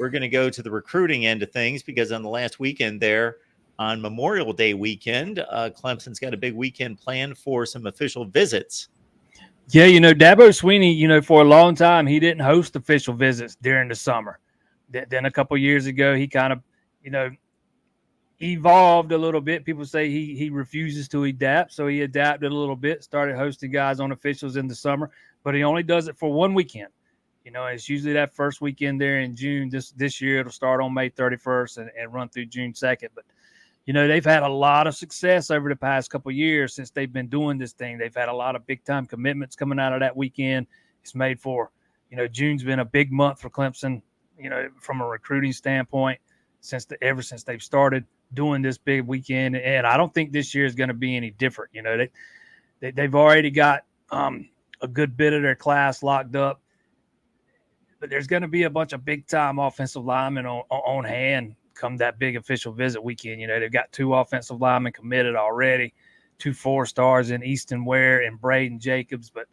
we're going to go to the recruiting end of things, because on the last weekend there, on Memorial Day weekend, Clemson's got a big weekend planned for some official visits. Yeah, Dabo Swinney, for a long time, he didn't host official visits during the summer. Then a couple of years ago, he kind of, evolved a little bit. People say he refuses to adapt, so he adapted a little bit, started hosting guys on officials in the summer, but he only does it for one weekend. It's usually that first weekend there in June. This year, it'll start on May 31st and run through June 2nd. But they've had a lot of success over the past couple of years since they've been doing this thing. They've had a lot of big-time commitments coming out of that weekend. It's made for, June's been a big month for Clemson, from a recruiting standpoint ever since they've started doing this big weekend. And I don't think this year is going to be any different. They've already got a good bit of their class locked up. But there's going to be a bunch of big-time offensive linemen on hand come that big official visit weekend. They've got 2 offensive linemen committed already, 2 4-stars in Easton Ware and Braden Jacobs, but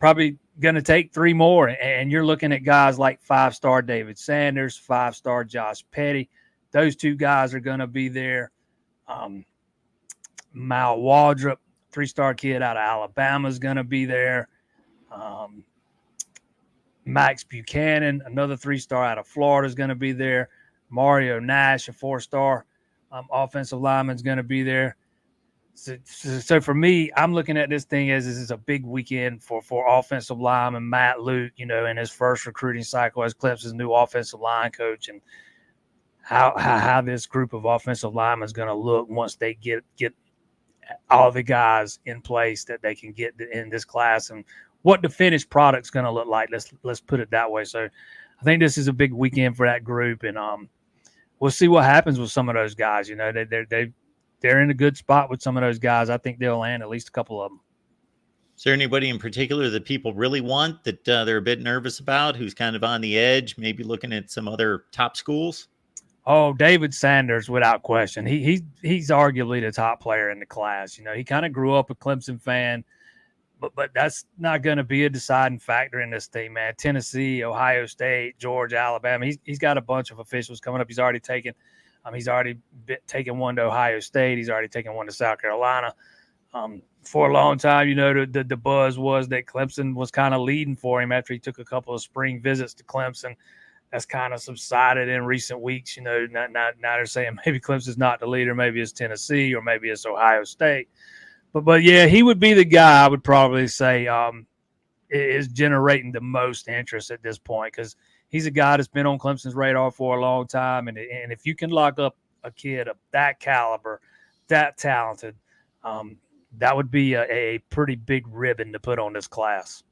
probably going to take 3 more. And you're looking at guys like 5-star David Sanders, 5-star Josh Petty. Those 2 guys are going to be there. Mal Waldrop, 3-star kid out of Alabama, is going to be there. Max Buchanan, another 3-star out of Florida, is going to be there. Mario Nash, a 4-star offensive lineman, is going to be there. So for me, I'm looking at this thing as this is a big weekend for offensive lineman Matt Luke, in his first recruiting cycle as Clemson's new offensive line coach, and how this group of offensive linemen is going to look once they get all the guys in place that they can get in this class, and what the finished product's going to look like. Let's put it that way. So I think this is a big weekend for that group, and we'll see what happens with some of those guys. They're in a good spot with some of those guys. I think they'll land at least a couple of them. Is there anybody in particular that people really want that they're a bit nervous about, who's kind of on the edge, maybe looking at some other top schools? Oh, David Sanders, without question. He's arguably the top player in the class. He kind of grew up a Clemson fan, but that's not going to be a deciding factor in this thing, man. Tennessee, Ohio State, Georgia, Alabama. He's got a bunch of officials coming up. He's already taken one to Ohio State. He's already taken one to South Carolina. For a long time, the buzz was that Clemson was kind of leading for him after he took a couple of spring visits to Clemson. That's kind of subsided in recent weeks. Now they're saying maybe Clemson's not the leader. Maybe it's Tennessee or maybe it's Ohio State. But yeah, he would be the guy I would probably say is generating the most interest at this point, because he's a guy that's been on Clemson's radar for a long time. And if you can lock up a kid of that caliber, that talented, that would be a pretty big ribbon to put on this class.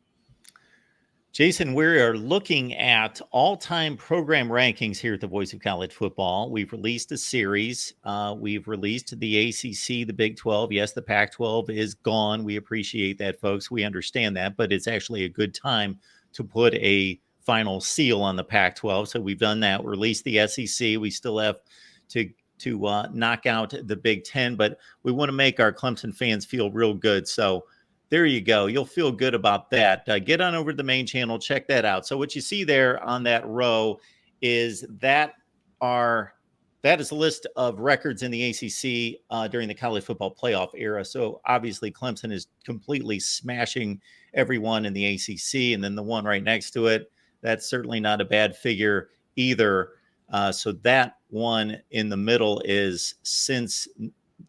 Jason, we are looking at all-time program rankings here at the Voice of College Football. We've released a series. We've released the ACC, the Big 12. Yes, the Pac-12 is gone. We appreciate that, folks. We understand that, but it's actually a good time to put a final seal on the Pac-12. So we've done that. We released the SEC. We still have to knock out the Big 10, but we want to make our Clemson fans feel real good. So there you go. You'll feel good about that. Get on over to the main channel. Check that out. So what you see there on that row is that is a list of records in the ACC during the college football playoff era. So obviously Clemson is completely smashing everyone in the ACC. And then the one right next to it, that's certainly not a bad figure either. So that one in the middle is since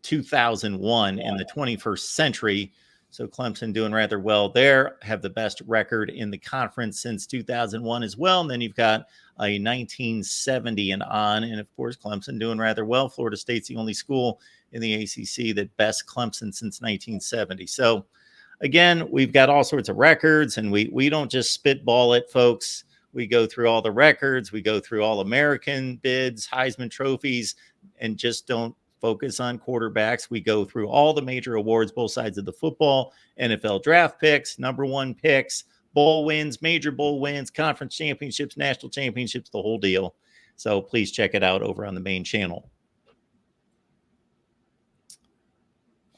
2001 in the 21st century. So Clemson doing rather well there, have the best record in the conference since 2001 as well. And then you've got a 1970 and on. And of course, Clemson doing rather well. Florida State's the only school in the ACC that best Clemson since 1970. So again, we've got all sorts of records, and we don't just spitball it, folks. We go through all the records. We go through all American bids, Heisman trophies, and just don't focus on quarterbacks. We go through all the major awards, both sides of the football, NFL draft picks, number 1 picks, bowl wins, major bowl wins, conference championships, national championships, the whole deal. So please check it out over on the main channel.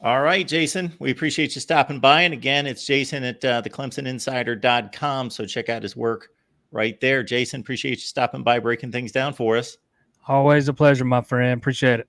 All right, Jason, we appreciate you stopping by. And again, it's Jason at theclemsoninsider.com. So check out his work right there. Jason, appreciate you stopping by, breaking things down for us. Always a pleasure, my friend. Appreciate it.